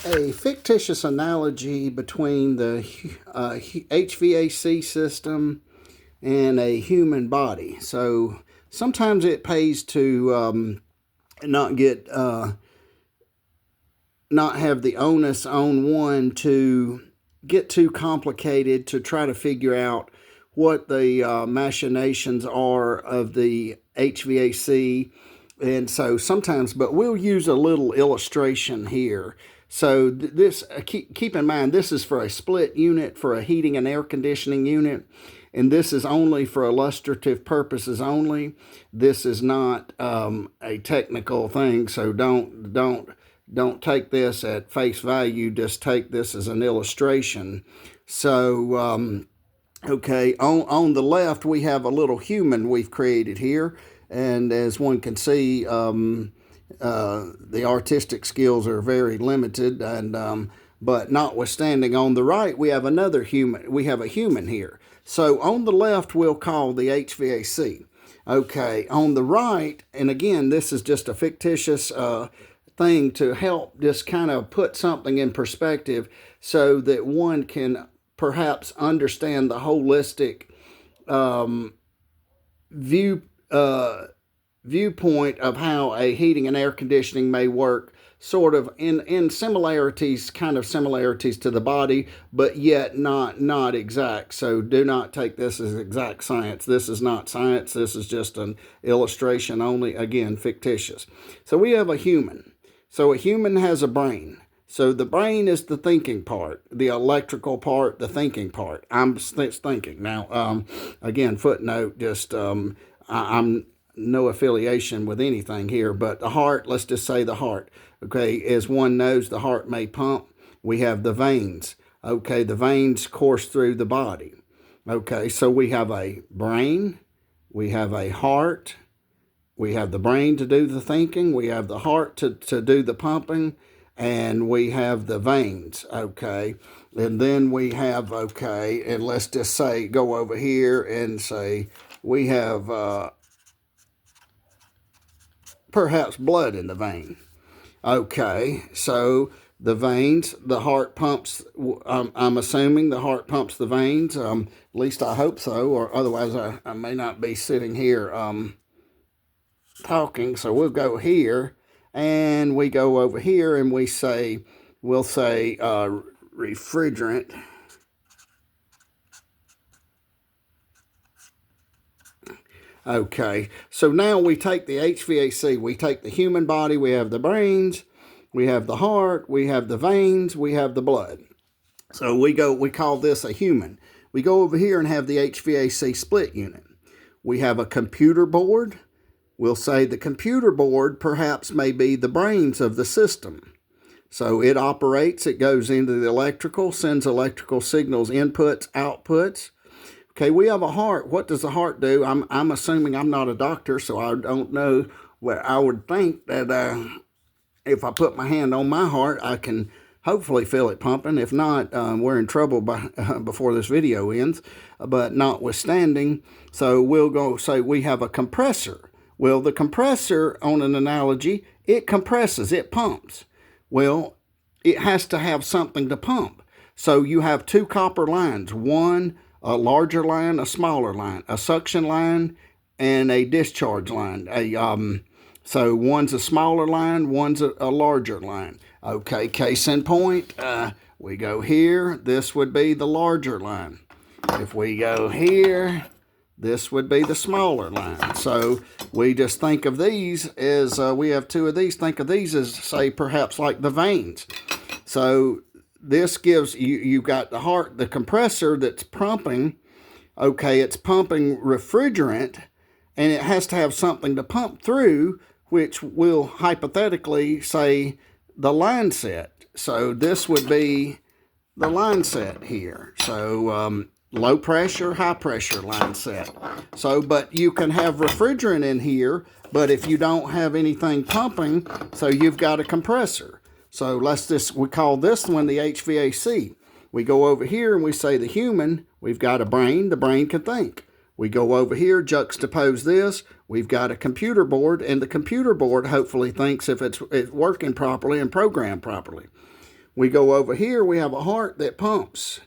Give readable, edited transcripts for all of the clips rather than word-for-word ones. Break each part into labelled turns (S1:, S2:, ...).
S1: a fictitious analogy between the HVAC system and a human body. So sometimes it pays to not get not have the onus on one to get too complicated to try to figure out what the machinations are of the HVAC. And so sometimes, but we'll use a little illustration here. So this, keep in mind, this is for a split unit, for a heating and air conditioning unit, and this is only for illustrative purposes only. This is not a technical thing, so don't take this at face value. Just take this as an illustration. So okay, on the left we have a little human we've created here, and as one can see, the artistic skills are very limited, and but notwithstanding, on the right we have another human. We have a human here. So on the left we'll call the HVAC. Okay, on the right, and again this is just a fictitious thing to help just kind of put something in perspective so that one can perhaps understand the holistic view viewpoint of how a heating and air conditioning may work, sort of in similarities, kind of similarities to the body, but yet not exact. So do not take this as exact science. This is not science. This is just an illustration only, again, fictitious. So we have a human. So a human has a brain. So the brain is the thinking part, the electrical part, the thinking part. I'm thinking. Now, again, footnote, just I'm no affiliation with anything here, but the heart, let's just say the heart. Okay, as one knows, the heart may pump. We have the veins. Okay, the veins course through the body. Okay, so we have a brain, we have a heart, we have the brain to do the thinking, we have the heart to do the pumping, and we have the veins. Okay, and then we have, okay, and let's just say, go over here and say we have perhaps blood in the vein. Okay, so the veins, the heart pumps, I'm assuming the heart pumps the veins, at least I hope so, or otherwise I may not be sitting here talking. So we'll go here, and we go over here, and we'll say refrigerant. Okay, so now we take the HVAC, we take the human body, we have the brains, we have the heart, we have the veins, we have the blood. So we call this a human. We go over here and have the HVAC split unit. We have a computer board. We'll say the computer board perhaps may be the brains of the system. So it operates, it goes into the electrical, sends electrical signals, inputs, outputs. Okay, we have a heart. What does the heart do? I'm assuming, I'm not a doctor, so I don't know. Well, I would think that if I put my hand on my heart, I can hopefully feel it pumping. If not, we're in trouble before this video ends. But notwithstanding, so we'll go say we have a compressor. Well, the compressor, on an analogy, it compresses, it pumps. Well, it has to have something to pump. So you have two copper lines, one a larger line, a smaller line, a suction line, and a discharge line. So one's a smaller line, one's a larger line. Okay, case in point, we go here, this would be the larger line. If we go here, this would be the smaller line. So we just think of these as, we have two of these, think of these as, say, perhaps like the veins. So this gives you got the heart, the compressor that's pumping. Okay, it's pumping refrigerant, and it has to have something to pump through, which will hypothetically say the line set. So this would be the line set here. So low pressure, high pressure line set. So, but you can have refrigerant in here, but if you don't have anything pumping, so you've got a compressor. So we call this one the HVAC. We go over here and we say the human, we've got a brain, the brain can think. We go over here, juxtapose this, we've got a computer board, and the computer board hopefully thinks if it's working properly and programmed properly. We go over here, we have a heart that pumps.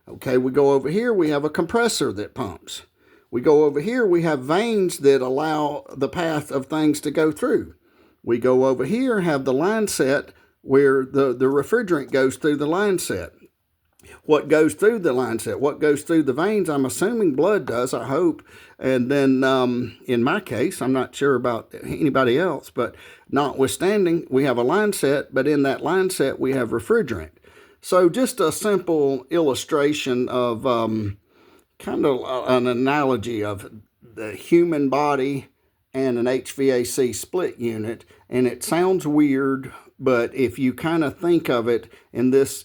S1: Okay, we go over here, we have a compressor that pumps. We go over here, we have veins that allow the path of things to go through. We go over here, have the line set where the refrigerant goes through the line set. What goes through the line set? What goes through the veins? I'm assuming blood does, I hope. And then in my case, I'm not sure about anybody else, but notwithstanding, we have a line set, but in that line set, we have refrigerant. So just a simple illustration of kind of an analogy of the human body and an HVAC split unit. And it sounds weird, but if you kind of think of it in this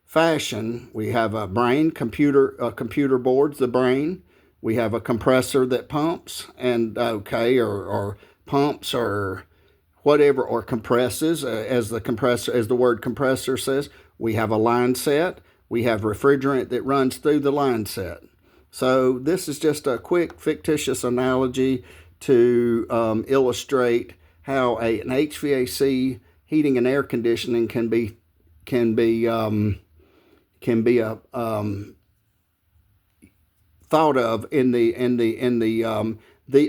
S1: fashion, we have a brain, computer board's the brain. We have a compressor that pumps and or pumps or whatever, or compresses, as the word compressor says. We have a line set. We have refrigerant that runs through the line set. So this is just a quick fictitious analogy to illustrate how an HVAC, heating and air conditioning, can be thought of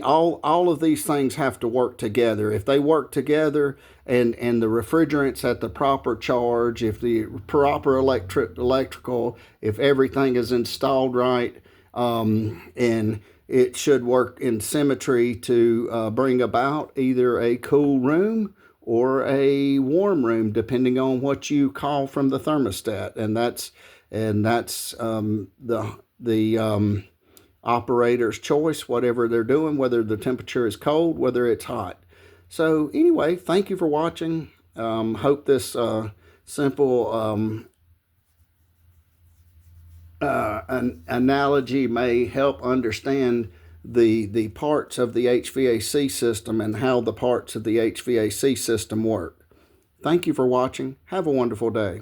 S1: all of these things have to work together. If they work together and the refrigerant's at the proper charge, if the proper electrical, if everything is installed right, and it should work in symmetry to bring about either a cool room or a warm room, depending on what you call from the thermostat, and that's the operator's choice, whatever they're doing, whether the temperature is cold, whether it's hot. So anyway, thank you for watching. Hope this simple an analogy may help understand the parts of the HVAC system and how the parts of the HVAC system work. Thank you for watching. Have a wonderful day.